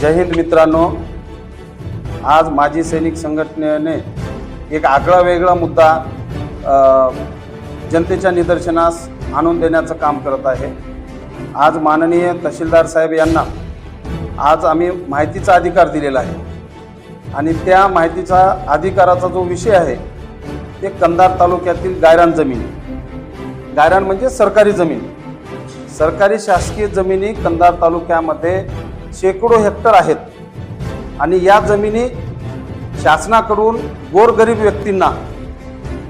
जय हिंद मित्रांनो, आज माजी सैनिक संघटनेने एक आगळा वेगळा मुद्दा जनतेच्या निदर्शनास आणून देण्याचं काम करत आहे। आज माननीय तहसीलदार साहेब यांना आज आम्ही माहितीचा अधिकार दिलेला आहे आणि त्या माहितीचा अधिकाराचा जो विषय आहे ते कंधार तालुक्यातील गायरान जमीन, गायरान म्हणजे सरकारी जमीन, सरकारी शासकीय जमिनी कंधार तालुक्यामध्ये शेकडो हेक्टर आहेत आणि या जमिनी शासनाकडून गोरगरीब व्यक्तींना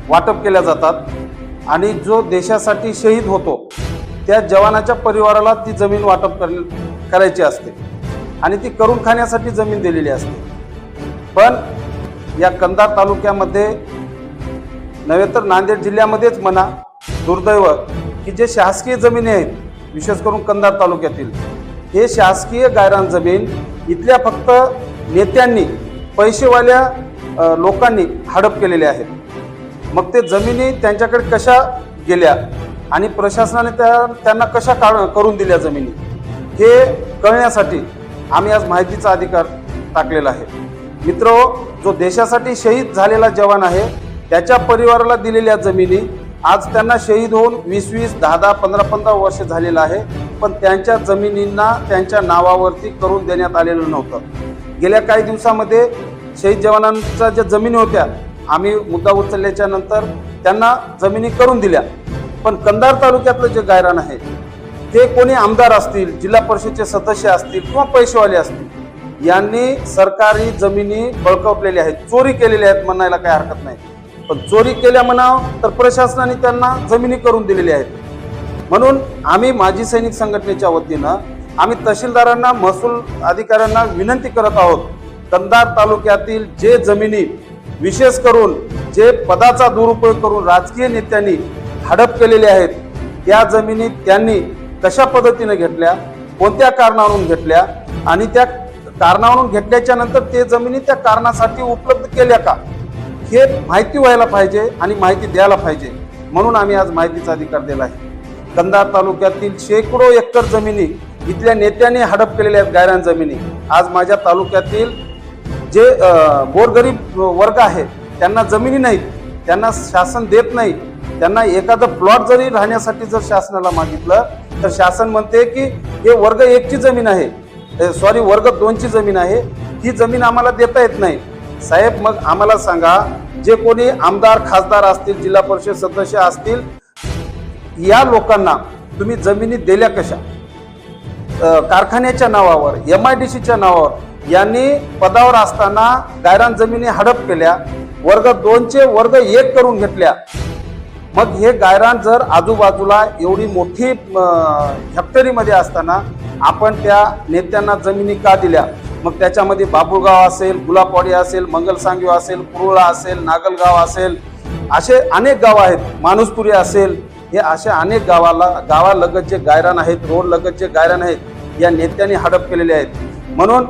वाटप केल्या जातात आणि जो देशासाठी शहीद होतो त्या जवानाच्या परिवाराला ती जमीन वाटप करायची असते आणि ती करून खाण्यासाठी जमीन दिलेली असते। पण या कंधार तालुक्यामध्ये नव्हे तर नांदेड जिल्ह्यामध्येच म्हणा, दुर्दैव की जे शासकीय जमिनी आहेत, विशेष करून कंधार तालुक्यातील हे शासकीय गायरान जमीन इथल्या फक्त नेत्यांनी, पैसेवाल्या लोकांनी हडप केलेले आहेत। मग ते जमिनी त्यांच्याकडे कशा गेल्या आणि प्रशासनाने त्यांना कशा करून दिल्या जमिनी हे कळण्यासाठी आम्ही आज माहितीचा अधिकार टाकलेला आहे। मित्रो, जो देशासाठी शहीद झालेला जवान आहे त्याच्या परिवाराला दिलेल्या जमिनी आज त्यांना शहीद होऊन 20-20, 10-10, 15-15 वर्ष झालेलं आहे, पण त्यांच्या जमिनींना त्यांच्या नावावरती करून देण्यात आलेलं नव्हतं। गेल्या काही दिवसामध्ये शहीद जवानांच्या ज्या जमिनी होत्या आम्ही मुद्दा उचलल्याच्या नंतर त्यांना जमिनी करून दिल्या, पण कंधार तालुक्यातलं जे गायरान आहे ते कोणी आमदार असतील, जिल्हा परिषदेचे सदस्य असतील किंवा पैसेवाले असतील यांनी सरकारी जमिनी बळकावलेल्या आहेत, चोरी केलेल्या आहेत म्हणायला काही हरकत नाही। पण चोरी केल्या म्हणावं तर प्रशासनाने त्यांना जमिनी करून दिलेल्या आहेत। म्हणून आम्ही माजी सैनिक संघटनेच्या वतीनं आम्ही तहसीलदारांना, महसूल अधिकाऱ्यांना विनंती करत आहोत, कंधार तालुक्यातील जे जमिनी विशेष करून जे पदाचा दुरुपयोग करून राजकीय नेत्यांनी हडप केलेले आहेत त्या जमिनी त्यांनी कशा पद्धतीने घेतल्या, कोणत्या कारणावरून घेतल्या आणि त्या कारणावरून घेतल्याच्या नंतर ते जमिनी त्या कारणासाठी उपलब्ध केल्या का हे माहिती व्हायला पाहिजे आणि माहिती द्यायला पाहिजे। म्हणून आम्ही आज माहितीचा अधिकार दिला आहे। कंधार तालुक्यातील शेकडो एकर जमिनी इथल्या नेत्यांनी हडप केलेल्या आहेत, गायरान जमिनी। आज माझ्या तालुक्यातील जे गोरगरीब वर्ग आहे त्यांना जमिनी नाहीत, त्यांना शासन देत नाही। त्यांना एखादं प्लॉट जरी राहण्यासाठी जर शासनाला मागितलं तर शासन म्हणते की हे वर्ग 1 ची जमीन आहे, वर्ग 2 ची जमीन आहे, ही जमीन आम्हाला देता येत नाही। साहेब, मग आम्हाला सांगा, जे कोणी आमदार, खासदार असतील, जिल्हा परिषद सदस्य असतील, या लोकांना तुम्ही जमिनी दिल्या कशा? कारखान्याच्या नावावर, MIDCच्या नावावर यांनी पदावर असताना गायरान जमिनी हडप केल्या, वर्ग 2 चे वर्ग 1 करून घेतल्या। मग हे गायरान जर आजूबाजूला एवढी मोठी हेक्टरीमध्ये असताना आपण त्या नेत्यांना जमिनी का दिल्या? मग त्याच्यामध्ये बाबुळगाव असेल, गुलाबवाडी असेल, मंगलसांगवी असेल, कुरुळा असेल, नागलगाव असेल, असे अनेक गाव आहेत, माणूसपुरी असेल, हे असे अनेक गावालगत जे गायरान आहेत, रोड लगत जे गायरान आहेत, या नेत्यांनी हडप केलेले आहेत। म्हणून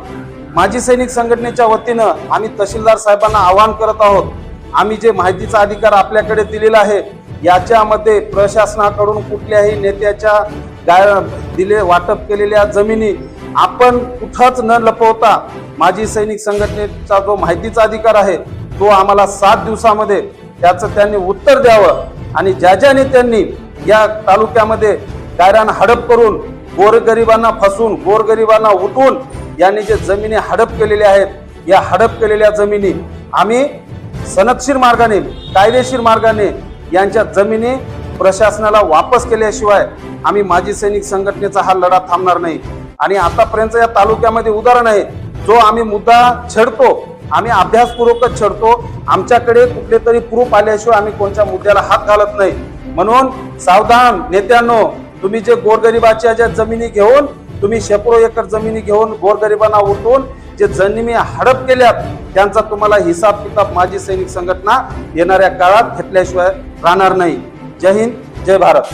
माजी सैनिक संघटनेच्या वतीनं आम्ही तहसीलदार साहेबांना आवाहन करत आहोत, आम्ही जे माहितीचा अधिकार आपल्याकडे दिलेला आहे याच्यामध्ये प्रशासनाकडून कुठल्याही नेत्याच्या वाटप केलेल्या जमिनी आपण कुठंच न लपवता माजी सैनिक संघटनेचा जो माहितीचा अधिकार आहे तो आम्हाला 7 दिवसामध्ये त्याचं त्यांनी उत्तर द्यावं आणि ज्या नेत्यांनी या तालुक्यामध्ये गायरान हडप करून गोरगरिबांना फसवून, गोरगरिबांना उठवून यांनी जे जमिनी हडप केलेल्या आहेत, या हडप केलेल्या जमिनी आम्ही सनदशीर मार्गाने, कायदेशीर मार्गाने यांच्या जमिनी प्रशासनाला वापस केल्याशिवाय आम्ही माजी सैनिक संघटनेचा हा लढा थांबणार नाही। आणि आतापर्यंत या तालुक्यामध्ये उदाहरण आहे, जो आम्ही मुद्दा छेडतो, आम्ही अभ्यासपूर्वकच छेडतो, आमच्याकडे कुठले तरी प्रूफ आल्याशिवाय आम्ही कोणत्या मुद्द्याला हात घालत नाही। म्हणून सावधान नेत्यांनो, तुम्ही जे गोरगरिबाच्या ज्या जमिनी घेऊन, तुम्ही शेकडो एकर जमिनी घेऊन गोरगरिबांना उठवून जे जमिनी हडप केल्यात त्यांचा तुम्हाला हिसाब किताब माजी सैनिक संघटना येणाऱ्या काळात घेतल्याशिवाय राहणार नाही। जय हिंद, जय भारत।